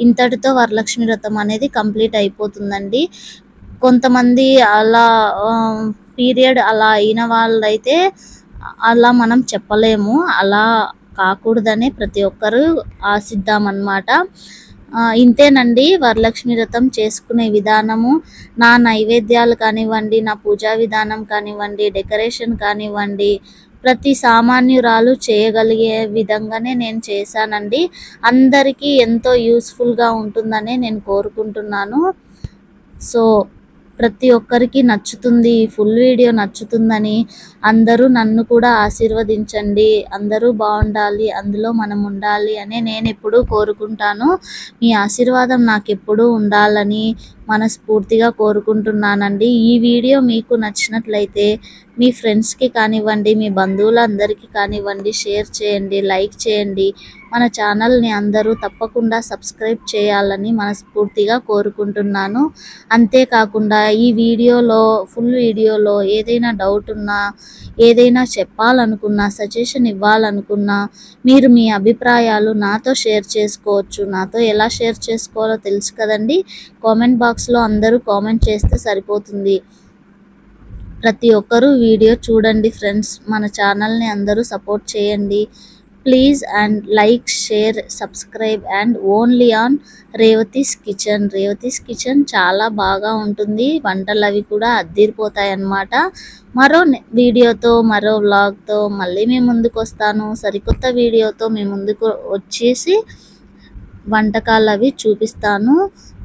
ఇంతటితో వరలక్ష్మి వ్రతం అనేది కంప్లీట్ అయిపోతుందండి. కొంతమంది అలా పీరియడ్ అలా అయిన వాళ్ళైతే అలా మనం చెప్పలేము. అలా కాకూడదని ప్రతి ఒక్కరూ ఆశిద్దామన్నమాట. ఇంతేనండి వరలక్ష్మి వ్రతం చేసుకునే విధానము. నా నైవేద్యాలు కానివ్వండి, నా పూజా విధానం కానివ్వండి, డెకరేషన్ కానివ్వండి, ప్రతి సామాన్యురాలు చేయగలిగే విధంగానే నేను చేశానండి. అందరికీ ఎంతో యూస్ఫుల్గా ఉంటుందనే నేను కోరుకుంటున్నాను. సో ప్రతి ఒక్కరికి నచ్చుతుంది, ఫుల్ వీడియో నచ్చుతుందని అందరూ నన్ను కూడా ఆశీర్వదించండి. అందరూ బాగుండాలి, అందులో మనం ఉండాలి అని నేను ఎప్పుడూ కోరుకుంటాను. మీ ఆశీర్వాదం నాకు ఎప్పుడూ ఉండాలని మనస్ఫూర్తిగా కోరుకుంటున్నానండి. ఈ వీడియో మీకు నచ్చినట్లయితే మీ ఫ్రెండ్స్కి కానివ్వండి, మీ బంధువులందరికీ కానివ్వండి షేర్ చేయండి, లైక్ చేయండి. మన ఛానల్ని అందరూ తప్పకుండా సబ్స్క్రైబ్ చేయాలని మనస్ఫూర్తిగా కోరుకుంటున్నాను. అంతేకాకుండా ఈ వీడియోలో ఫుల్ వీడియోలో ఏదైనా డౌట్ ఉన్నా, ఏదైనా చెప్పాలనుకున్నా, సజెషన్ ఇవ్వాలనుకున్నా మీరు మీ అభిప్రాయాలు నాతో షేర్ చేసుకోవచ్చు. నాతో ఎలా షేర్ చేసుకోవాలో తెలుసు కదండి. కామెంట్ బాక్స్లో అందరూ కామెంట్ చేస్తే సరిపోతుంది. ప్రతి ఒక్కరూ వీడియో చూడండి ఫ్రెండ్స్. మన ఛానల్ని అందరూ సపోర్ట్ చేయండి. Please and like, share, subscribe and only on Revathi's kitchen. Revathi's kitchen చాలా బాగా ఉంటుంది. వంటలు అవి కూడా అద్దిరిపోతాయి అన్నమాట. మరో వీడియోతో, మరో వ్లాగ్తో మళ్ళీ మీ ముందుకు వస్తాను. సరికొత్త వీడియోతో మీ ముందుకు వచ్చేసి వంటకాలు అవి చూపిస్తాను.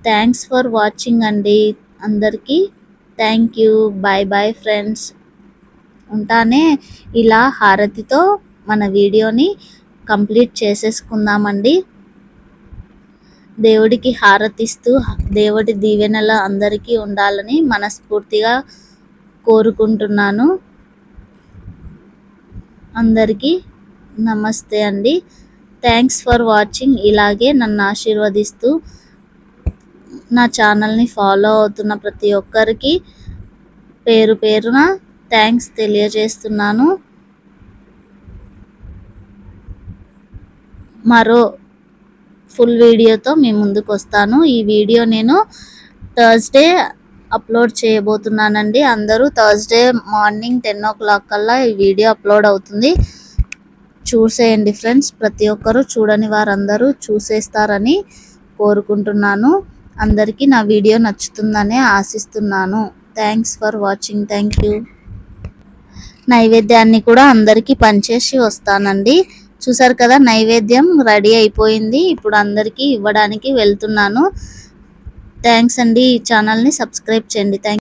థ్యాంక్స్ ఫర్ వాచింగ్ అండి అందరికీ. Thank you. Bye bye friends. ఉంటానే. ఇలా హారతితో మన వీడియోని కంప్లీట్ చేసేసుకుందామండి. దేవుడికి హారతిస్తూ దేవుడి దీవెనలు అందరికీ ఉండాలని మనస్ఫూర్తిగా కోరుకుంటున్నాను. అందరికీ నమస్తే అండి. Thanks for watching. ఇలాగే నన్ను ఆశీర్వదిస్తూ నా ఛానల్ని ఫాలో అవుతున్న ప్రతి ఒక్కరికి పేరు పేరున థ్యాంక్స్ తెలియజేస్తున్నాను. మరో ఫుల్ వీడియోతో మీ ముందుకు వస్తాను. ఈ వీడియో నేను థర్స్డే అప్లోడ్ చేయబోతున్నానండి. అందరూ థర్స్డే మార్నింగ్ 10 o'clock కల్లా ఈ వీడియో అప్లోడ్ అవుతుంది. చూసేయండి ఫ్రెండ్స్. ప్రతి ఒక్కరూ చూడని వారందరూ చూసేస్తారని కోరుకుంటున్నాను. అందరికీ నా వీడియో నచ్చుతుందనే ఆశిస్తున్నాను. Thanks for watching. Thank you. నైవేద్యాన్ని కూడా అందరికీ పంచేసి వస్తానండి. చూసారు కదా, నైవేద్యం రెడీ అయిపోయింది. ఇప్పుడు అందరికీ ఇవ్వడానికి వెళ్తున్నాను. థ్యాంక్స్ అండి. ఈ ఛానల్ని సబ్స్క్రైబ్ చేయండి. థ్యాంక్